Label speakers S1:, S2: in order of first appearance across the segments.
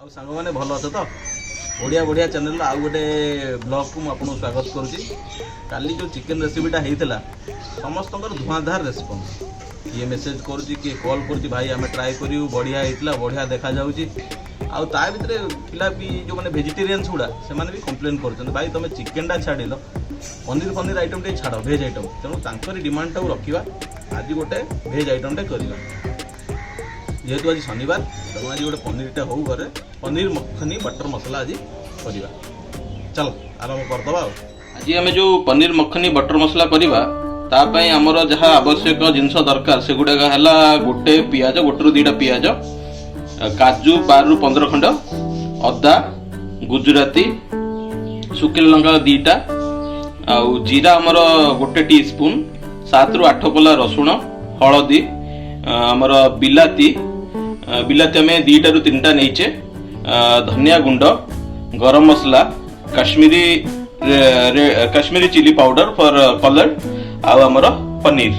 S1: ଆଉ ସାଙ୍ଗମାନେ ଭଲ ଅଛ ତ? ଓଡ଼ିଆ ବଢ଼ିଆ ଚ୍ୟାନେଲ୍ ଆଉ ଗୋଟେ ବ୍ଲଗ୍କୁ ମୁଁ ଆପଣଙ୍କୁ ସ୍ୱାଗତ କରୁଛି। କାଲି ଯେଉଁ ଚିକେନ୍ ରେସିପିଟା ହେଇଥିଲା ସମସ୍ତଙ୍କର ଧୂଆଁଧାର ରେସ୍ପନ୍ସ, କିଏ ମେସେଜ୍ କରୁଛି, କିଏ କଲ୍ କରୁଛି, ଭାଇ ଆମେ ଟ୍ରାଏ କରିବୁ, ବଢ଼ିଆ ହେଇଥିଲା, ବଢ଼ିଆ ଦେଖାଯାଉଛି। ଆଉ ତା ଭିତରେ ପିଲା ବି ଯେଉଁମାନେ ଭେଜିଟେରିଆନ୍ସ ଗୁଡ଼ା ସେମାନେ ବି କମ୍ପ୍ଲେନ୍ କରୁଛନ୍ତି, ଭାଇ ତୁମେ ଚିକେନ୍ଟା ଛାଡ଼ିଲ, ପନିର ଆଇଟମ୍ ଟିକେ ଛାଡ଼, ଭେଜ୍ ଆଇଟମ୍। ତେଣୁ ତାଙ୍କରି ଡିମାଣ୍ଡଟାକୁ ରଖିବା, ଆଜି ଗୋଟେ ଭେଜ୍ ଆଇଟମ୍ଟେ କରିବା। ଯେହେତୁ आज शनिवार तेणु आज गोटे पनीरटा हो घरे पनीर मखनी बटर मसला आज करवा। चल आरंभ करदे। आज आम जो पनीर मखनी बटर मसला करवा तापाई आमर जहाँ आवश्यक जिनस दरकार से गुड़ाक है गोटे पियाज, गोटे दुईटा पियाज, काजू 12 ରୁ 15 खंड, अदा, गुजराती, शुखिला लंका 2टा, आउ जीरा आमर गोटे टीस्पून, 7 ରୁ 8 कोला रसुण, हलदी, आमर बिलाती बिलाती आम 2टा ରୁ 3टा नहींचे, धनिया गुंड, garam masala, Kashmiri chilli powder for colour, आमर पनीर।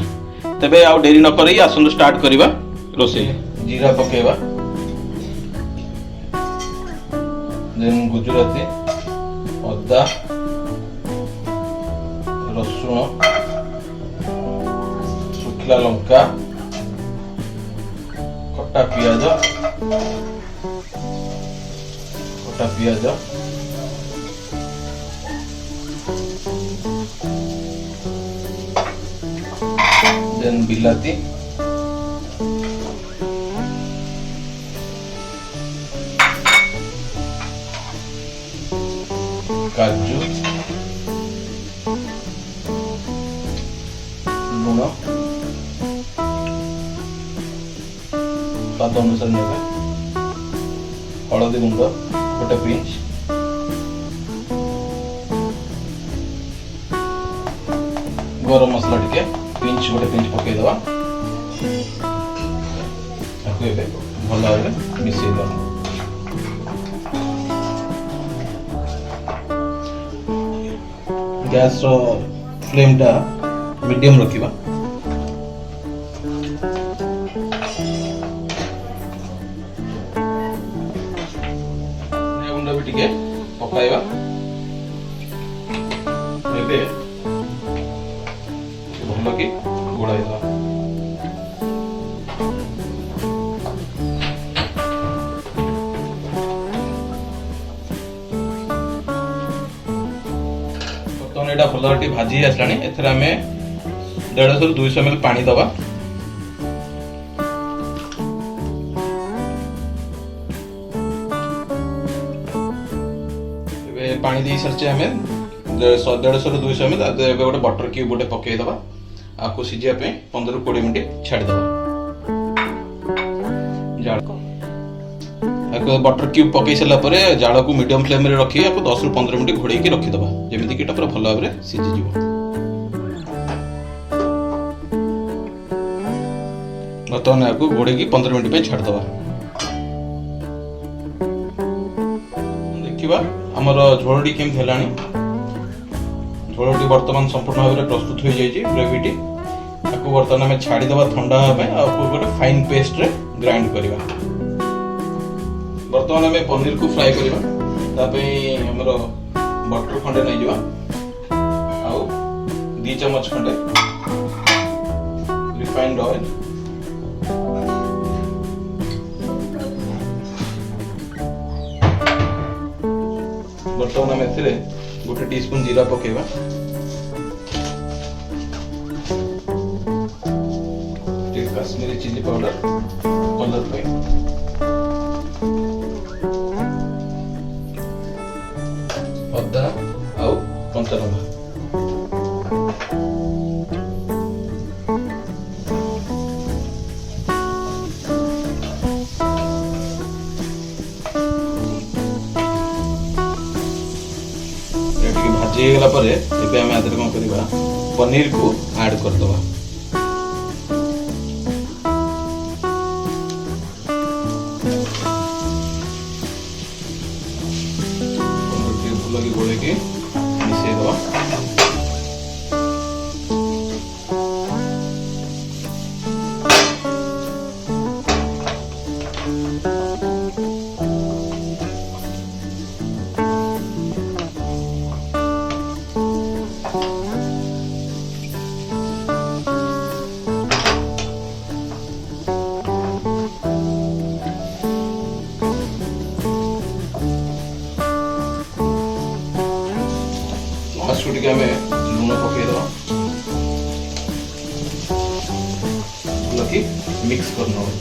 S1: तेबे आउ डेरी न करई आसंतु स्टार्ट करवा रोसे। जीरा पकेवा, देन गुजराती, अदा, रसुण, शुखिला लंका, कटा पियाज, देन बिलाती, काजू, लूण स्वाद अनुसार नेबे, हलदी गुंड गोटे पिंच, गरम मसला टिके पिंच गोटे पिंच पकईदवा, भल भाव मिसईदवा। गैस फ्लेम टा मीडियम रखिबा। टिके पकाइबा। एबे भल कि गोड़ाइदवा। बर्तमान एटा भल भाजी आसलानी। एथरे आमे 150 ରୁ 200 ml पानी दबा। पानी दे सारे आम 150 ରୁ 200 ml गोटे बटर क्यूब गोटे पकईदबा। आपको सीझा 15 ରୁ 20 मिनट छाड़दबा। बटर क्यूब पकई सारा जाल को मीडियम फ्लेम रे रखी 10 ରୁ 15 मिनट घोड़े रखीदबा, जमीती कि पूरा भल भाव में सीझी। बर्तमान आपको घोड़े 15 मिनट छाड़दबा। देखा आमर झोलटी केमती है। झोलटी बर्तमान संपूर्ण भाव में प्रस्तुत हो जाए ग्रेवीटी। आपको बर्तमान आम छाड़ीदे ठंडा होगा गोटे फाइन पेस्ट रे ग्राइंड करवा। बर्तमान आम पनीर को फ्राए करवा। आमर बटर खंडे नहीं जावा, आउ 2 चम्मच खंडे रिफाइंड ऑयल, बर्तमान आम एथिरे गोटे टीस्पून जीरा पकेवा, काश्मीरी चिली पाउडर कलर पे, अदा आउ कंचा लंका, भाजी गला परे एबे हम आदर कोन करबा पनीर को ऐड कर दबा। पनीर को लगी गोले के मिसे दबा। ଟିକେ ଆମେ ଲୁଣ ପକେଇଦେବା, ଭଲକି ମିକ୍ସ କରିନେବା।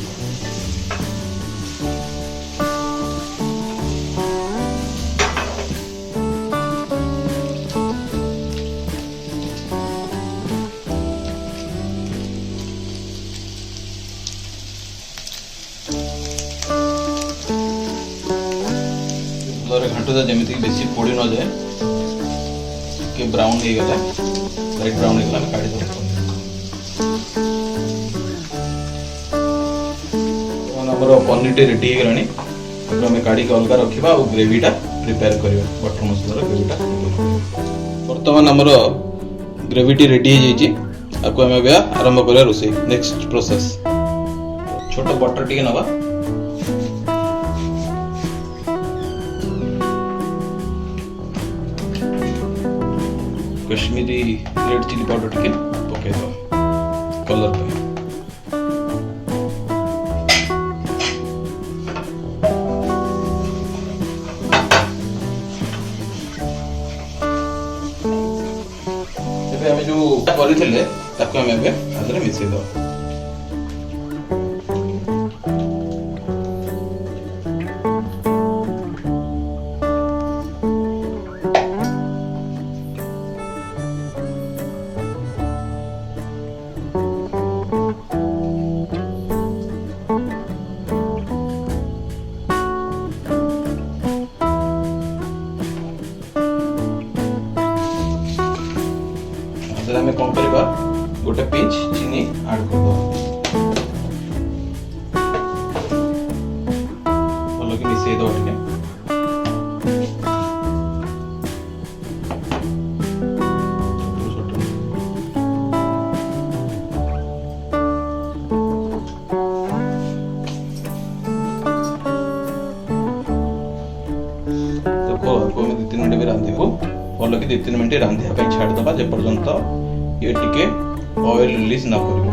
S1: घाटुदा जमी बेसी पोड़ी न जाए के ब्राउन हो गला, लाइट ब्राउन हो गला काढ़ी दो। हमर पनीर टे रेडी हो गलानी, हमें काढ़ी के अलग रखा और ग्रेवीटा प्रिपेयर करवा। बटर मसला ग्रेवीटा बर्तमान हमर ग्रेवीटी रेडी हो जाइए। आपको हमें आरंभ करा रोसे। नेक्स्ट प्रोसेस, छोट बटर टी नवा, कश्मीरी रेड चिली पाउडर टिके पकेदो कलर पे। एबे हम जो करिथिले ताको हम एबे आदरे मिसै दो। आमे कौन करबा, गोटे पिंच चीनी ऐड कर दो, भलो कि मिसै दो टिके। देखो आपको 2-3 मिनट में रांधिबो, भलो कि 2-3 मिनट रांधिया पे छाड़ दबा जे पर्यंत ये टिके ऑयल रिलीज ना करियो।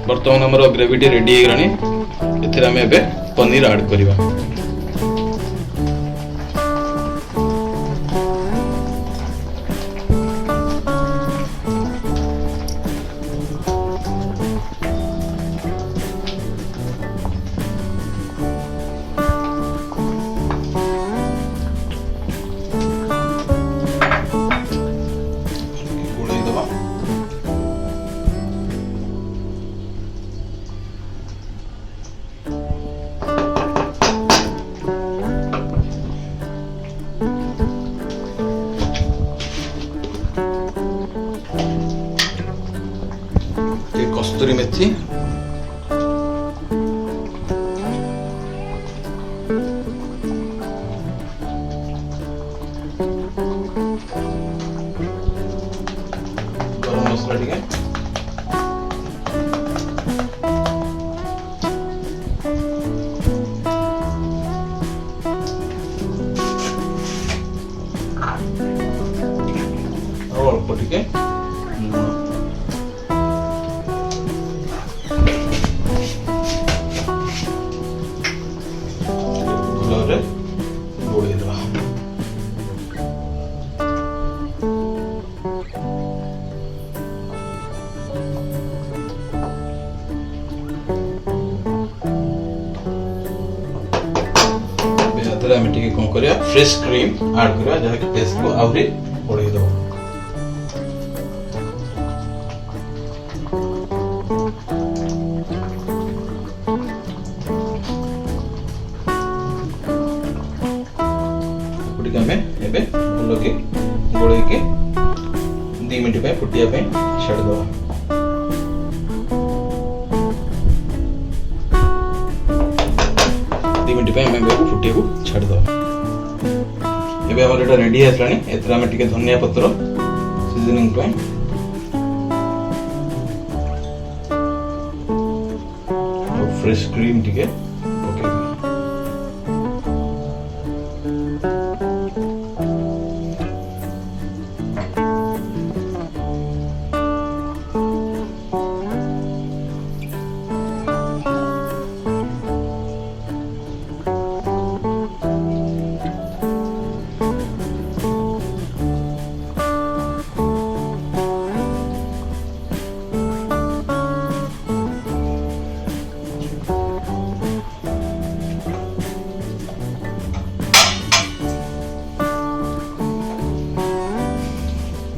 S1: बर्तमान हमर ग्रेवी रेडी हो गलानी, एथिरा हमें एबे पनीर ऐड करिवा। कस्तूरी मेथी, गरम मसला टिके, और अल्प टिके आम टे कौन कर फ्रेश क्रीम ऐड करवा, जहाँकि टेस्ट को आहरी बढ़े दो। भल कि गोल 2 मिनट फुटिया छाड़ दवा। फुटिया को छाड़ दवा। एबे हमर एटा रेडी आसलानी, एतरा में टिके धनिया पत्र सीजनिंग पे, और फ्रेश क्रीम टिके पके।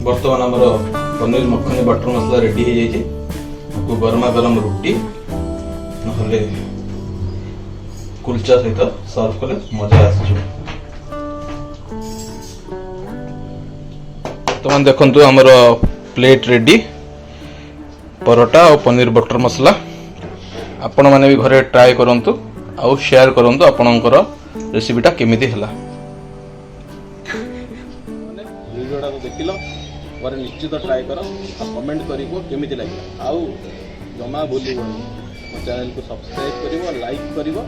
S1: बर्तमान आमर पनीर मखनी बटर मसला रेडी हो जाए। गरमा गरम रुटी ना कुलचा सहित सर्व कले मजा आस। बर्तमान देखु आमर प्लेट रेडी परोटा और पनीर बटर मसला। आपण मैंने भी घरे ट्राए करंतु आउ शेयर करंतु आपणकर रेसिपीटा केमिति हला। वीडियोटा को देखिलो और निश्चित ट्राए कर कमेंट करिवो केमिति लागिला। आउ जमा भूलिबो मो चैनल को सब्सक्राइब करिवो, लाइक करिवो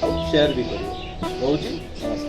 S1: और शेयर भी करिवो। रहउची नमस्कार।